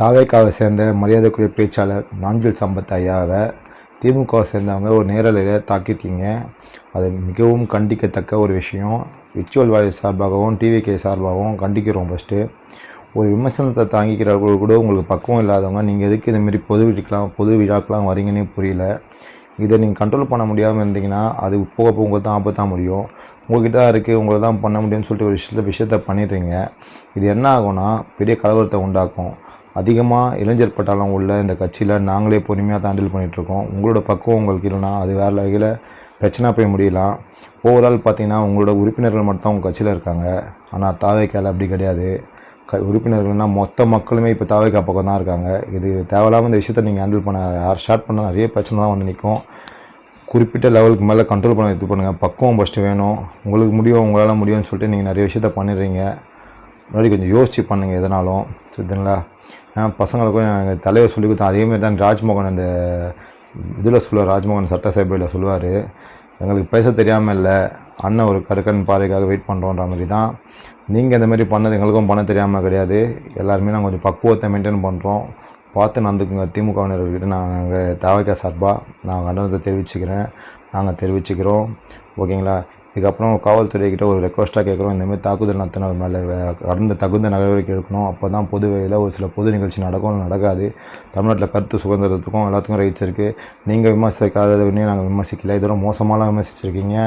தாவேக்காவை சேர்ந்த மரியாதைக்குரிய பேச்சாளர் நாஞ்சில் சம்பத் ஐயாவை திமுகவை சேர்ந்தவங்க ஒரு நேரலையில் தாக்கியிருக்கீங்க. அது மிகவும் கண்டிக்கத்தக்க ஒரு விஷயம். விர்ச்சுவல் வாய்ஸ் சார்பாகவும் டிவிகே சார்பாகவும் கண்டிக்கிறோம். ஃபஸ்ட்டு ஒரு விமர்சனத்தை தாங்கிக்கிறவர்கள் கூட உங்களுக்கு பக்குவம் இல்லாதவங்க நீங்கள் எதுக்கு இதுமாரி பொது விழாக்கெலாம் வரீங்கன்னே புரியல. இதை நீங்கள் கண்ட்ரோல் பண்ண முடியாமல் இருந்தீங்கன்னா அது போக போக உங்களுக்கு தான் ஆபத்தாக முடியும். உங்கள்கிட்ட தான் இருக்குது, உங்களை தான் பண்ண முடியும்னு சொல்லிட்டு ஒரு விஷயத்த பண்ணிடுறீங்க. இது என்ன ஆகும்னா பெரிய கலவரத்தை உண்டாக்கும். அதிகமாக இளைஞர் பட்டாளம் உள்ள இந்த கட்சியில் நாங்களே பொறுமையாக தான் ஹேண்டில் பண்ணிகிட்ருக்கோம். உங்களோட பக்குவம் உங்களுக்கு இல்லைனா அது வேறு வகையில் பிரச்சனை போய் முடியலாம். ஓவரால் பார்த்தீங்கன்னா உங்களோட உறுப்பினர்கள் மட்டும் தான் உங்கள் கட்சியில் இருக்காங்க. ஆனால் தாவேக்கால அப்படி கிடையாது. உறுப்பினர்கள்னால் மொத்த மக்களுமே இப்போ தாவேக்கா பக்கம் தான் இருக்காங்க. இது தேவையில்லாமல் இந்த விஷயத்தை நீங்கள் ஹேண்டில் பண்ண ஸ்டார்ட் பண்ணால் நிறைய பிரச்சனை தான் வந்து நிற்கும். குறிப்பிட்ட லெவலுக்கு மேலே கண்ட்ரோல் பண்ண இது பண்ணுங்கள். பக்குவம் ஃபஸ்ட்டு வேணும். உங்களுக்கு முடியும், உங்களால் முடியும்னு சொல்லிட்டு நீங்கள் நிறைய விஷயத்த பண்ணிடுறீங்க. முன்னாடி கொஞ்சம் யோசித்து பண்ணுங்கள் எதனாலும். சரிங்களா? பசங்களுக்கும் எங்கள் தலைவர் சொல்லி கொடுத்தேன். அதேமாரி தான் ராஜ்மோகன் அந்த இதில் சொல்லுவார். ராஜ்மோகன் சட்டசபையில் சொல்லுவார், எங்களுக்கு பேச தெரியாமல் இல்லை, அண்ணன் ஒரு கடுக்கன் பாறைக்காக வெயிட் பண்ணுறோன்ற மாதிரி தான். நீங்கள் இந்த மாதிரி பண்ணது எங்களுக்கும் பண்ண தெரியாமல் கிடையாது. எல்லாருமே நாங்கள் கொஞ்சம் பக்குவத்தை மெயின்டைன் பண்ணுறோம். பார்த்து நடந்துக்குங்க. திமுகவினர்கிட்ட நாங்கள் தாவேக்கா சார்பாக நான் கண்டனத்தை தெரிவிச்சுக்கிறோம். ஓகேங்களா? இதுக்கப்புறம் காவல்துறைக்கிட்ட ஒரு ரெக்வஸ்ட்டாக கேட்குறோம். இந்தமாதிரி தாக்குதல் நடத்தினது மேலே தகுந்த நடவடிக்கை எடுக்கணும். அப்போ தான் பொது வழியில் ஒரு சில பொது நிகழ்ச்சி நடக்காது. தமிழ்நாட்டில் கருத்து சுதந்திரத்துக்கும் எல்லாத்துக்கும் ரைட்ஸ் இருக்குது. நீங்கள் விமர்சிக்காதவனே நாங்கள் விமர்சிக்கல. இதோட மோசமாலாம் விமர்சிச்சிருக்கீங்க.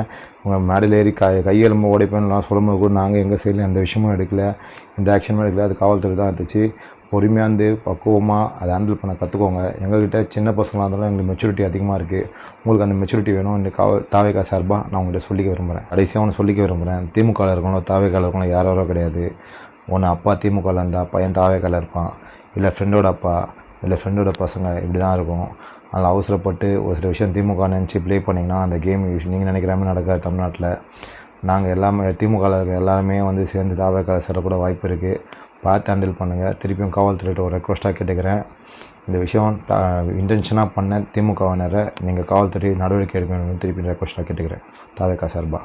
உங்கள் மேடையில் ஏறி கையெலும்பு உடைப்பேன்லாம் சொல்லும்போது கூட நாங்கள் எங்கள் சைடில் எந்த விஷயமும் எடுக்கல, எந்த ஆக்ஷனும் எடுக்கல. அது காவல்துறை தான் எடுத்துச்சு. பொறுமையாக இருந்து பக்குவமாக அதை ஹேண்டில் பண்ண கற்றுக்கோங்க. எங்கள்கிட்ட சின்ன பசங்களாக இருந்தாலும் எங்களுக்கு மெச்சூரிட்டி அதிகமாக இருக்குது. உங்களுக்கு அந்த மெச்சூரிட்டி வேணும். இந்த தாவேக்கா சார்பாக நான் உங்கள்கிட்ட சொல்லிக்க விரும்புகிறேன். கடைசியாக ஒன்று சொல்லிக்க விரும்புகிறேன். திமுகவில் இருக்கணும், தாவேக்காவில் இருக்கணும், யாரோ கிடையாது. ஒன்று அப்பா திமுகவில் இருந்தால் பையன் தாவேக்காவில் இருப்பான், இல்லை ஃப்ரெண்டோட அப்பா இல்லை ஃப்ரெண்டோட பசங்க, இப்படி தான் இருக்கும். அதில் அவசரப்பட்டு ஒரு சில விஷயம் திமுக நினச்சி ப்ளே பண்ணிங்கன்னா அந்த கேம் நீங்கள் நினைக்கிற மாதிரி நடக்காது. தமிழ்நாட்டில் நாங்கள் எல்லாமே திமுகவில் இருக்கிற எல்லாருமே வந்து சேர்ந்து தாவேக்காவில் சேரக்கூட வாய்ப்பு இருக்குது. பார்த்து ஹேண்டில் பண்ணுங்கள். திருப்பியும் காவல்துறையிட்ட ஒரு ரெக்வஸ்ட்டாக கேட்டுக்கிறேன். இந்த விஷயம் இன்டென்ஷனாக பண்ண திமுகவினரை நீங்கள் காவல்துறை நடவடிக்கை எடுக்கணும்னு திருப்பி ரெக்வஸ்ட்டாக கேட்டுக்கிறேன் தாவேக்கா சார்பாக.